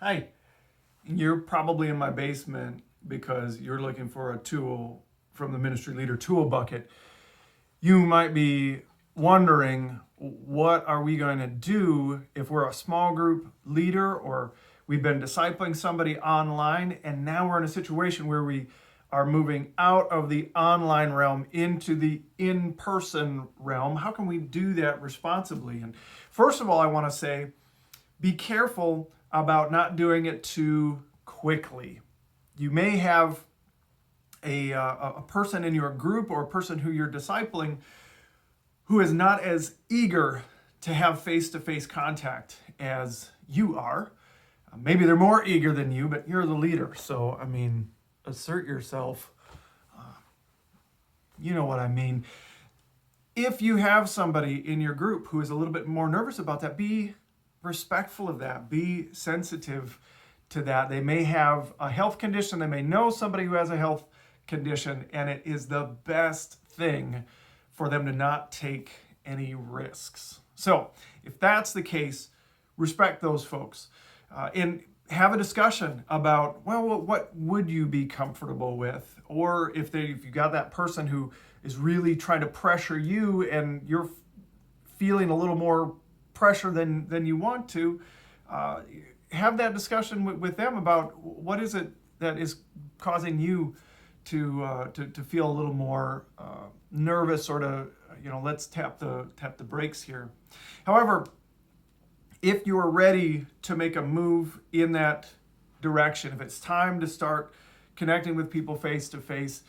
Hi, you're probably in my basement because you're looking for a tool from the Ministry Leader Tool Bucket. You might be wondering, what are we going to do if we're a small group leader or we've been discipling somebody online and now we're in a situation where we are moving out of the online realm into the in-person realm? How can we do that responsibly? And first of all, I want to say, be careful about not doing it too quickly. You may have a person in your group or a person who you're discipling who is not as eager to have face-to-face contact as you are. Maybe they're more eager than you, but you're the leader. So, assert yourself. You know what I mean. If you have somebody in your group who is a little bit more nervous about that, be respectful of that. Be sensitive to that. They may have a health condition. They may know somebody who has a health condition, and it is the best thing for them to not take any risks. So if that's the case, respect those folks and have a discussion about, well, what would you be comfortable with? Or if you got that person who is really trying to pressure you and you're feeling a little more pressure than you want to, have that discussion with them about what is it that is causing you to feel a little more nervous, or to let's tap the brakes here. However, if you are ready to make a move in that direction, if it's time to start connecting with people face to face,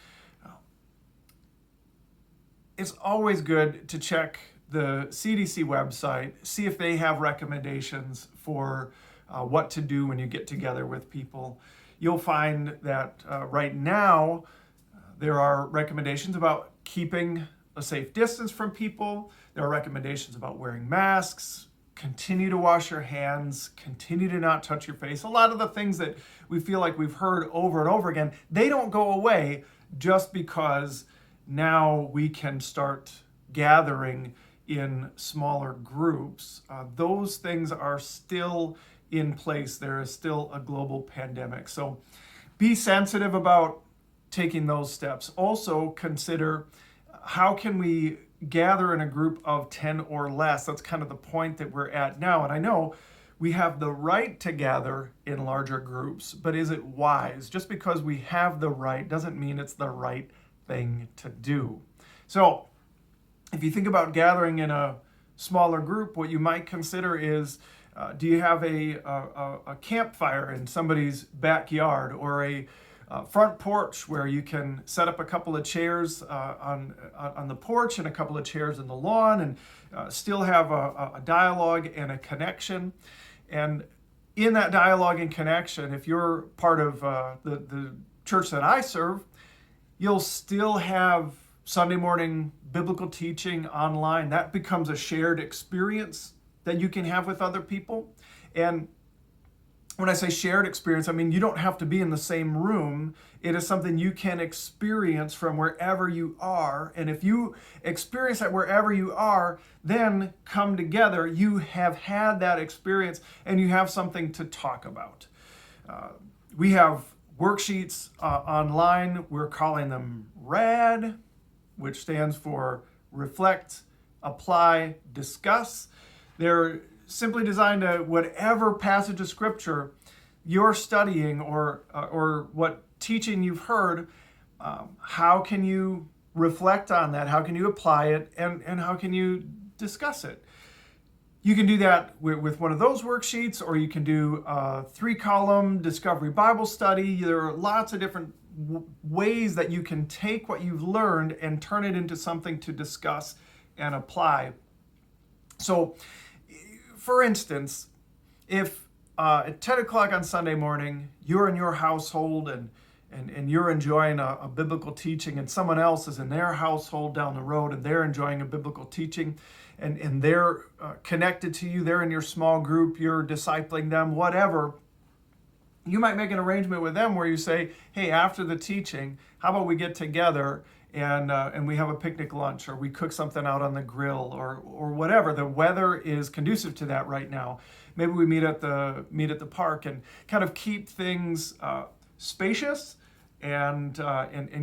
it's always good to check the CDC website, see if they have recommendations for what to do when you get together with people. You'll find that right now there are recommendations about keeping a safe distance from people. There are recommendations about wearing masks, continue to wash your hands, continue to not touch your face. A lot of the things that we feel like we've heard over and over again, they don't go away just because now we can start gathering in smaller groups. Those things are still in place. There is still a global pandemic. So be sensitive about taking those steps. Also consider, how can we gather in a group of 10 or less? That's kind of the point that we're at now. And I know we have the right to gather in larger groups, but is it wise? Just because we have the right doesn't mean it's the right thing to do. So if you think about gathering in a smaller group, what you might consider is, do you have a campfire in somebody's backyard, or a front porch where you can set up a couple of chairs on the porch and a couple of chairs in the lawn, and still have a dialogue and a connection? And in that dialogue and connection, if you're part of the church that I serve, you'll still have Sunday morning biblical teaching online. That becomes a shared experience that you can have with other people. And when I say shared experience, I mean you don't have to be in the same room. It is something you can experience from wherever you are. And if you experience that wherever you are, then come together. You have had that experience and you have something to talk about. We have worksheets online. We're calling them RAD, which stands for Reflect, Apply, Discuss. They're simply designed to, whatever passage of scripture you're studying or what teaching you've heard, how can you reflect on that? How can you apply it? And how can you discuss it? You can do that with one of those worksheets, or you can do a 3-column Discovery Bible study. There are lots of different ways that you can take what you've learned and turn it into something to discuss and apply. So, for instance, if at 10 o'clock on Sunday morning, you're in your household and you're enjoying a biblical teaching, and someone else is in their household down the road and they're enjoying a biblical teaching, and they're connected to you, they're in your small group, you're discipling them, whatever, you might make an arrangement with them where you say, hey, after the teaching, how about we get together and we have a picnic lunch, or we cook something out on the grill, or whatever. The weather is conducive to that right now. Maybe we meet at the park and kind of keep things spacious and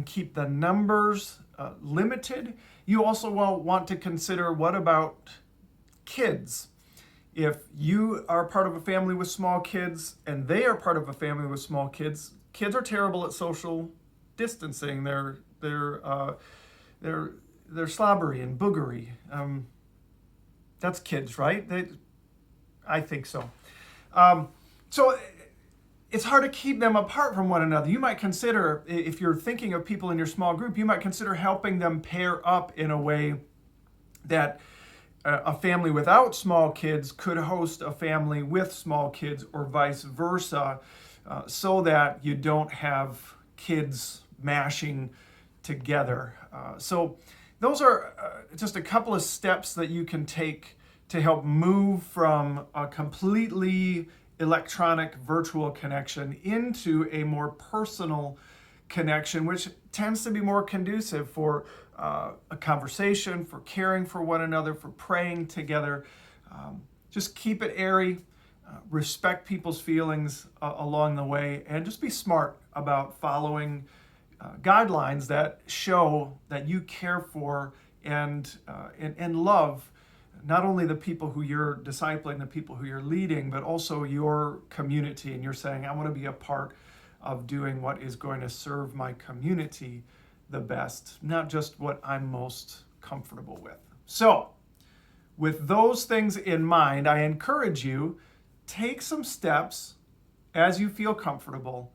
keep the numbers limited. You also will want to consider, what about kids? If you are part of a family with small kids and they are part of a family with small kids, kids are terrible at social distancing. They're slobbery and boogery. That's kids, right? I think so. So it's hard to keep them apart from one another. You might consider, if you're thinking of people in your small group, you might consider helping them pair up in a way that a family without small kids could host a family with small kids, or vice versa, so that you don't have kids mashing together. So those are just a couple of steps that you can take to help move from a completely electronic virtual connection into a more personal connection, which tends to be more conducive for a conversation, for caring for one another, for praying together. Just keep it airy, respect people's feelings along the way, and just be smart about following guidelines that show that you care for and love not only the people who you're discipling, the people who you're leading, but also your community. And you're saying, I want to be a part of doing what is going to serve my community the best, not just what I'm most comfortable with. So, with those things in mind, I encourage you, take some steps as you feel comfortable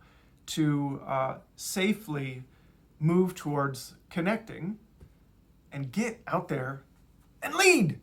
to safely move towards connecting, and get out there and lead.